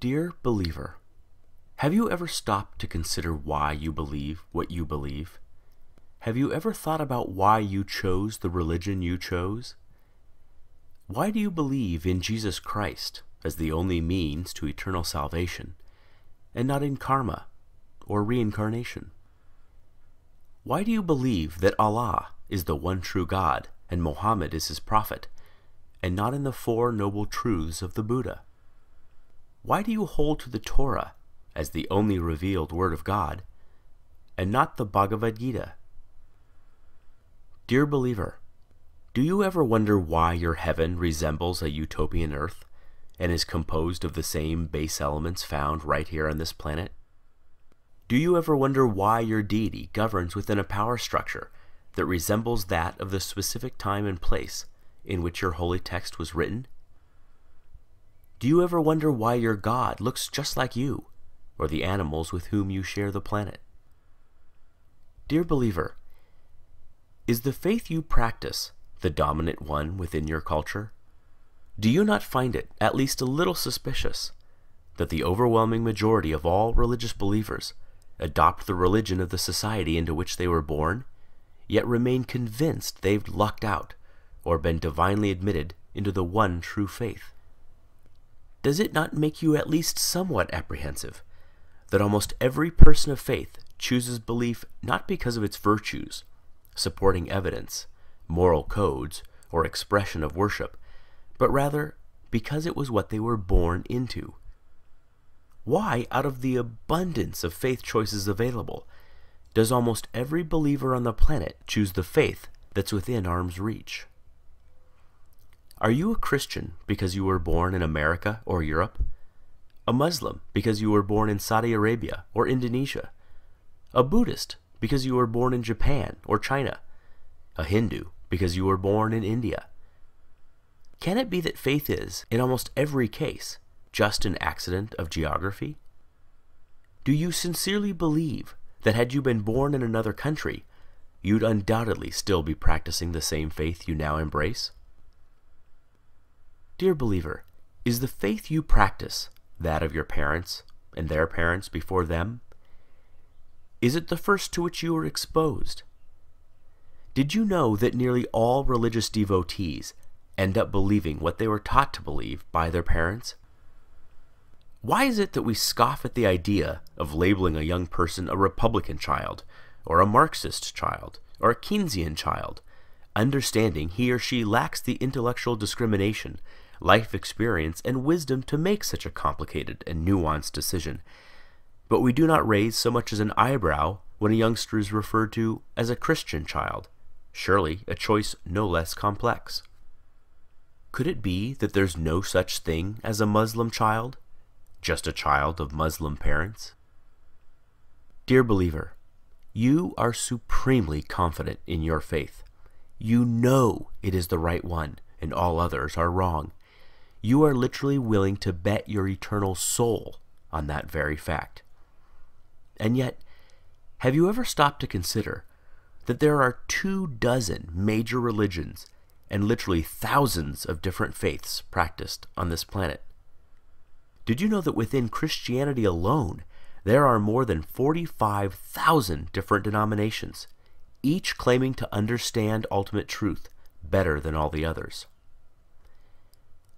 Dear believer, have you ever stopped to consider why you believe what you believe? Have you ever thought about why you chose the religion you chose? Why do you believe in Jesus Christ as the only means to eternal salvation, and not in karma or reincarnation? Why do you believe that Allah is the one true God and Muhammad is his prophet, and not in the Four Noble Truths of the Buddha? Why do you hold to the Torah as the only revealed word of God, and not the Bhagavad Gita? Dear believer, do you ever wonder why your heaven resembles a utopian earth, and is composed of the same base elements found right here on this planet? Do you ever wonder why your deity governs within a power structure that resembles that of the specific time and place in which your holy text was written? Do you ever wonder why your God looks just like you, or the animals with whom you share the planet? Dear believer, is the faith you practice the dominant one within your culture? Do you not find it at least a little suspicious that the overwhelming majority of all religious believers adopt the religion of the society into which they were born, yet remain convinced they've lucked out or been divinely admitted into the one true faith? Does it not make you at least somewhat apprehensive that almost every person of faith chooses belief not because of its virtues, supporting evidence, moral codes, or expression of worship, but rather because it was what they were born into? Why, out of the abundance of faith choices available, does almost every believer on the planet choose the faith that's within arm's reach? Are you a Christian because you were born in America or Europe? A Muslim because you were born in Saudi Arabia or Indonesia? A Buddhist because you were born in Japan or China? A Hindu because you were born in India? Can it be that faith is, in almost every case, just an accident of geography? Do you sincerely believe that had you been born in another country, you'd undoubtedly still be practicing the same faith you now embrace? Dear believer, is the faith you practice that of your parents and their parents before them? Is it the first to which you were exposed? Did you know that nearly all religious devotees end up believing what they were taught to believe by their parents? Why is it that we scoff at the idea of labeling a young person a Republican child, or a Marxist child, or a Keynesian child, understanding he or she lacks the intellectual discrimination, life experience, and wisdom to make such a complicated and nuanced decision, but we do not raise so much as an eyebrow when a youngster is referred to as a Christian child, surely a choice no less complex? Could it be that there's no such thing as a Muslim child, just a child of Muslim parents? Dear believer, you are supremely confident in your faith. You know it is the right one and all others are wrong. You are literally willing to bet your eternal soul on that very fact. And yet, have you ever stopped to consider that there are 24 major religions and literally thousands of different faiths practiced on this planet? Did you know that within Christianity alone, there are more than 45,000 different denominations, each claiming to understand ultimate truth better than all the others?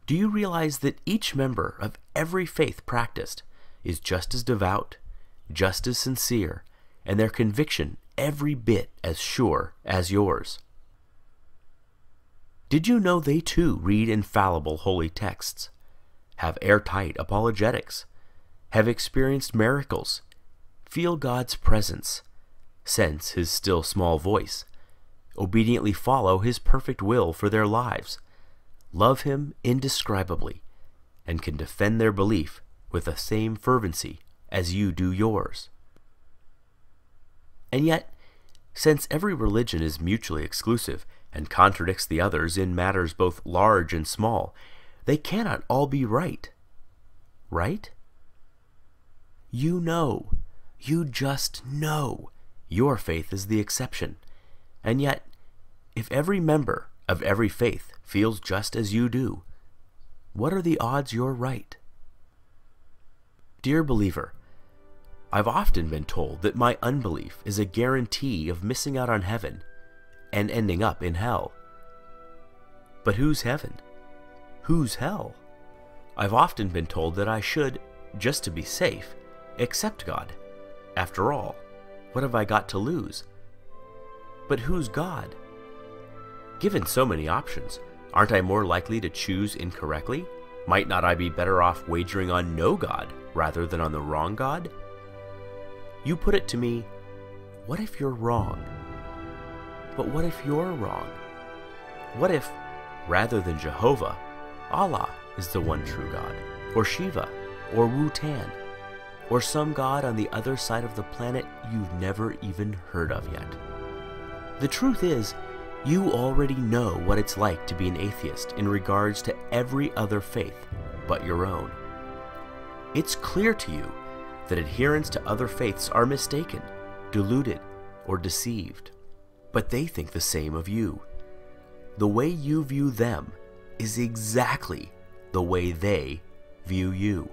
Do you realize that each member of every faith practiced is just as devout, just as sincere, and their conviction every bit as sure as yours? Did you know they too read infallible holy texts, have airtight apologetics, have experienced miracles, feel God's presence, sense his still small voice, obediently follow his perfect will for their lives, love him indescribably, and can defend their belief with the same fervency as you do yours? And yet, since every religion is mutually exclusive and contradicts the others in matters both large and small, they cannot all be right. Right? You know, you just know, your faith is the exception. And yet, if every member of every faith feels just as you do, what are the odds you're right? Dear believer, I've often been told that my unbelief is a guarantee of missing out on heaven and ending up in hell. But who's heaven? Who's hell? I've often been told that I should, just to be safe, accept God. After all, what have I got to lose? But who's God? Given so many options, aren't I more likely to choose incorrectly? Might not I be better off wagering on no God rather than on the wrong God? You put it to me, what if you're wrong? But what if you're wrong? What if, rather than Jehovah, Allah is the one true God, or Shiva, or Wu-Tan, or some god on the other side of the planet you've never even heard of yet? The truth is, you already know what it's like to be an atheist in regards to every other faith but your own. It's clear to you that adherents to other faiths are mistaken, deluded, or deceived, but they think the same of you. The way you view them is exactly the way they view you.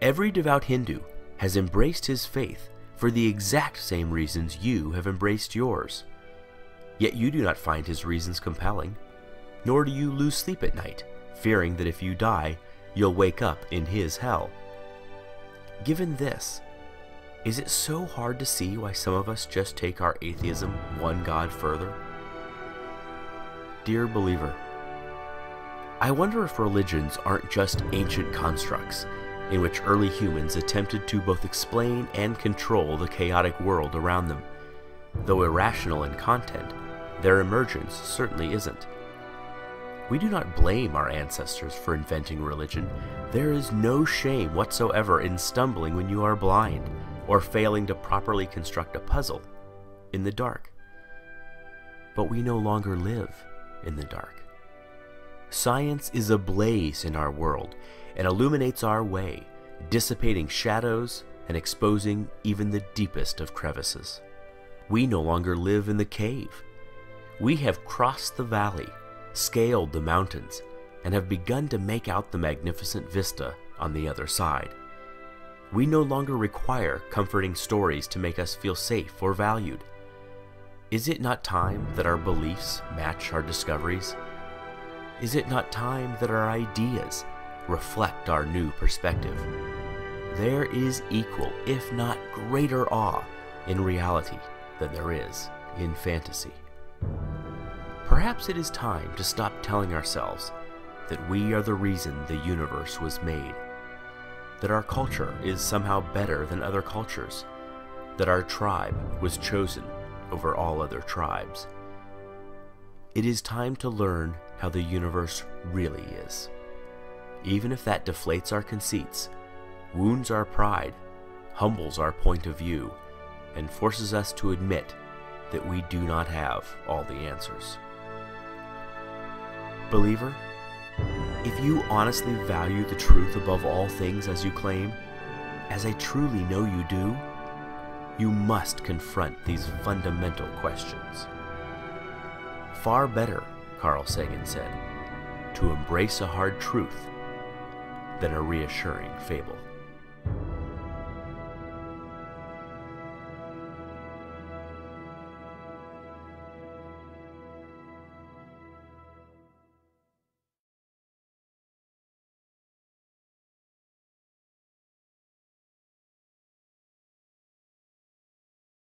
Every devout Hindu has embraced his faith for the exact same reasons you have embraced yours. Yet you do not find his reasons compelling, nor do you lose sleep at night, fearing that if you die, you'll wake up in his hell. Given this, is it so hard to see why some of us just take our atheism one God further? Dear believer, I wonder if religions aren't just ancient constructs in which early humans attempted to both explain and control the chaotic world around them. Though irrational in content, their emergence certainly isn't. We do not blame our ancestors for inventing religion. There is no shame whatsoever in stumbling when you are blind, or failing to properly construct a puzzle in the dark. But we no longer live in the dark. Science is ablaze in our world and illuminates our way, dissipating shadows and exposing even the deepest of crevices. We no longer live in the cave. We have crossed the valley, scaled the mountains, and have begun to make out the magnificent vista on the other side. We no longer require comforting stories to make us feel safe or valued. Is it not time that our beliefs match our discoveries? Is it not time that our ideas reflect our new perspective? There is equal, if not greater awe in reality than there is in fantasy. Perhaps it is time to stop telling ourselves that we are the reason the universe was made, that our culture is somehow better than other cultures, that our tribe was chosen over all other tribes. It is time to learn how the universe really is, even if that deflates our conceits, wounds our pride, humbles our point of view, and forces us to admit that we do not have all the answers. Believer, if you honestly value the truth above all things as you claim, as I truly know you do, you must confront these fundamental questions. Far better, Carl Sagan said, to embrace a hard truth than a reassuring fable.